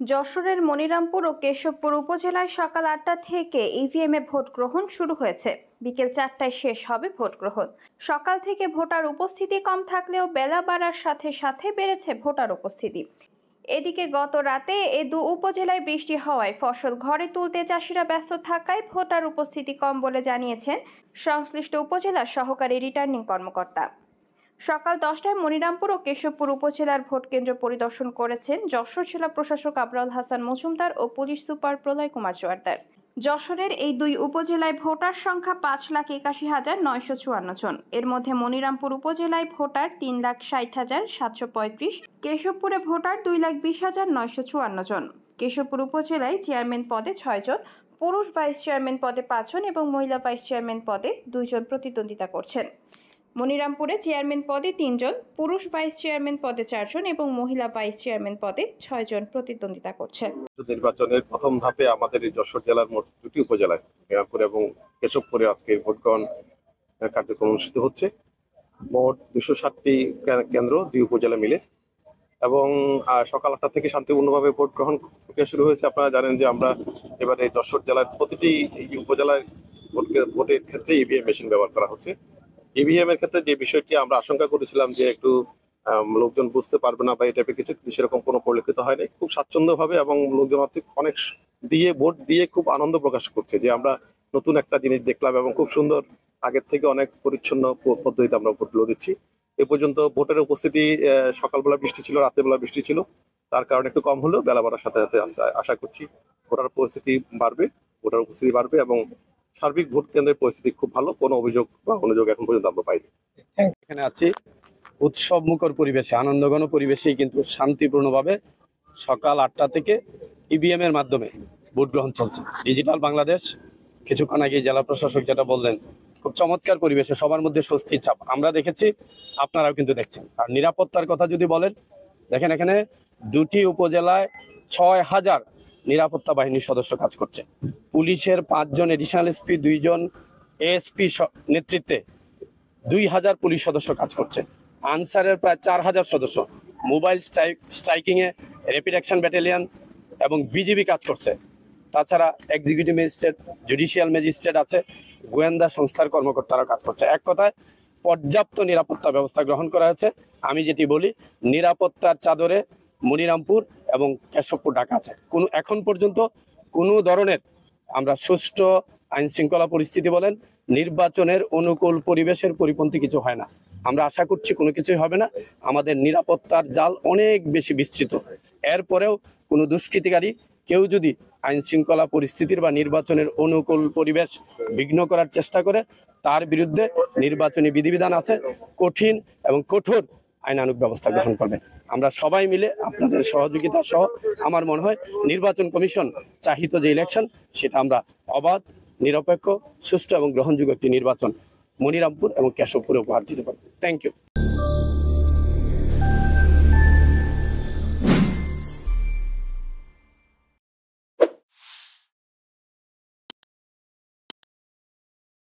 যশোরের মনিরামপুর ও কেশবপুর উপজেলায় সকাল ৮টা থেকে ইভিএমে ভোট গ্রহণ শুরু হয়েছে। বিকেল ৪টায় শেষ হবে ভোট গ্রহণ। সকাল থেকে ভোটার উপস্থিতি কম থাকলেও বেলা বাড়ার সাথে সাথে বেড়েছে ভোটার উপস্থিতি। এদিকে গত রাতে এ দু উপজেলায় বৃষ্টি হওয়ায় ফসল ঘরে তুলতে চাষিরা ব্যস্ত থাকায় ভোটার উপস্থিতি কম বলে জানিয়েছেন সংশ্লিষ্ট উপজেলার সহকারী রিটার্নিং কর্মকর্তা। সকাল 10টায় মনিরামপুর ও কেশবপুর উপজেলার ভোট কেন্দ্র পরিদর্শন করেছেন যশোর জেলা প্রশাসক আবরাল হাসান মজুমদার ও পুলিশ সুপার প্রলয় কুমার জোয়ারদার। যশোরের এই দুই উপজেলায় ভোটার সংখ্যা 5,81,954 জন। এর মধ্যে মনিরামপুর উপজেলায় ভোটার 3,60,735, কেশবপুরে ভোটার 2,20,954 জন। কেশবপুর উপজেলায় চেয়ারম্যান পদে 6 জন, পুরুষ ভাইস চেয়ারম্যান পদে 5 জন এবং মহিলা ভাইস চেয়ারম্যান পদে 2 জন প্রতিদ্বন্দ্বিতা করছেন। মনিরামপুরে চেয়ারম্যান পদে 3 জন, পুরুষ ভাইস চেয়ারম্যান পদে 4 জন এবং মহিলা ভাইস চেয়ারম্যান পদে 6 জন প্রতিদ্বন্দ্বিতা করছেন। নির্বাচনের প্রথম ধাপে আমাদের এই যশোর জেলার মোট দুটি উপজেলায় মনিরামপুর এবং কেশবপুরে আজকে ভোট গ্রহণ কার্যক্রম অনুষ্ঠিত হচ্ছে। মোট 260টি কেন্দ্র দুই উপজেলা মিলে এবং সকাল 8টা থেকে শান্তিপূর্ণভাবে ভোট গ্রহণ প্রক্রিয়া শুরু হয়েছে। আপনারা জানেন যে আমরা এবারে যশোর জেলার প্রতিটি উপজেলায় ভোটের ক্ষেত্রে ইভিএম মেশিন ব্যবহার করা হচ্ছে। ইভিএম এর ক্ষেত্রে যে বিষয়টি আমরা আশঙ্কা করেছিলাম যে একটু লোকজন বুঝতে পারবে না বা এই টাইপের কিছু, সেরকম কোনো পরিলক্ষিত হয়নি। খুব স্বাচ্ছন্দ্যভাবে এবং লোকজন অনেক দিয়ে ভোট দিয়ে খুব আনন্দ প্রকাশ করছে যে আমরা নতুন একটা জিনিস দেখলাম এবং খুব সুন্দর, আগের থেকে অনেক পরিচ্ছন্ন পদ্ধতিতে আমরা ভোটগুলো দিচ্ছি। এ পর্যন্ত ভোটের উপস্থিতি সকালবেলা বৃষ্টি ছিল, রাতের বেলা বৃষ্টি ছিল, তার কারণে একটু কম হলেও বেলা বাড়ার সাথে সাথে আশা করছি ভোটার উপস্থিতি বাড়বে এবং সার্বিক ভোট কেন্দ্রের পরিস্থিতি খুব ভালো। কোনো অভিযোগ বা অনুযোগ এখন পর্যন্ত আমরা পাইনি। এখানে আছি উৎসব মুখর পরিবেশে, আনন্দঘন পরিবেশেই কিন্তু শান্তিপূর্ণভাবে সকাল 8টা থেকে ইভিএম এর মাধ্যমে ভোট গ্রহণ চলছে। ডিজিটাল বাংলাদেশ, কিছুক্ষণ আগে জেলা প্রশাসক যেটা বললেন, খুব চমৎকার পরিবেশে সবার মধ্যে স্বস্তির ছাপ আমরা দেখেছি, আপনারাও কিন্তু দেখছেন। আর নিরাপত্তার কথা যদি বলেন, দেখেন এখানে দুটি উপজেলায় 6,000 নিরাপত্তা বাহিনীর সদস্য কাজ করছে। পুলিশের 5 জন এডিশনাল এসপি, 2 জন এএসপি নেতৃত্বে 2,000 পুলিশ সদস্য কাজ করছে। আনসারের প্রায় 4,000 সদস্য, মোবাইল স্ট্রাইকিং এ র্যাপিড অ্যাকশন ব্যাটালিয়ন এবং বিজিবি কাজ করছে। তাছাড়া এক্সিকিউটিভ ম্যাজিস্ট্রেট, জুডিশিয়াল ম্যাজিস্ট্রেট আছে, গোয়েন্দা সংস্থার কর্মকর্তারা কাজ করছে। এক কথায় পর্যাপ্ত নিরাপত্তা ব্যবস্থা গ্রহণ করা হয়েছে। আমি যেটি বলি, নিরাপত্তার চাদরে মনিরামপুর এবং কেশবপুর ঢাকা আছে। এখন পর্যন্ত কোনো ধরনের আমরা সুষ্ঠু আইন শৃঙ্খলা পরিস্থিতি বলেন, নির্বাচনের অনুকূল পরিবেশের পরিপন্থী কিছু হয় না। আমরা আশা করছি কোনো কিছুই হবে না। আমাদের নিরাপত্তার জাল অনেক বেশি বিস্তৃত। এরপরেও কোনো দুষ্কৃতিকারী কেউ যদি আইন শৃঙ্খলা পরিস্থিতির বা নির্বাচনের অনুকূল পরিবেশ বিঘ্ন করার চেষ্টা করে, তার বিরুদ্ধে নির্বাচনী বিধিবিধান আছে, কঠিন এবং কঠোর আইনানুগ ব্যবস্থা গ্রহণ করবে। আমরা সবাই মিলে আপনাদের সহযোগিতা সহ আমার মনে হয় নির্বাচন কমিশন চাহিত যে ইলেকশন, সেটা আমরা অবাধ, নিরপেক্ষ, সুষ্ঠু এবং গ্রহণযোগ্য একটি নির্বাচন মনিরামপুর এবং কেশবপুরে উপহার দিতে পারবো। Thank you.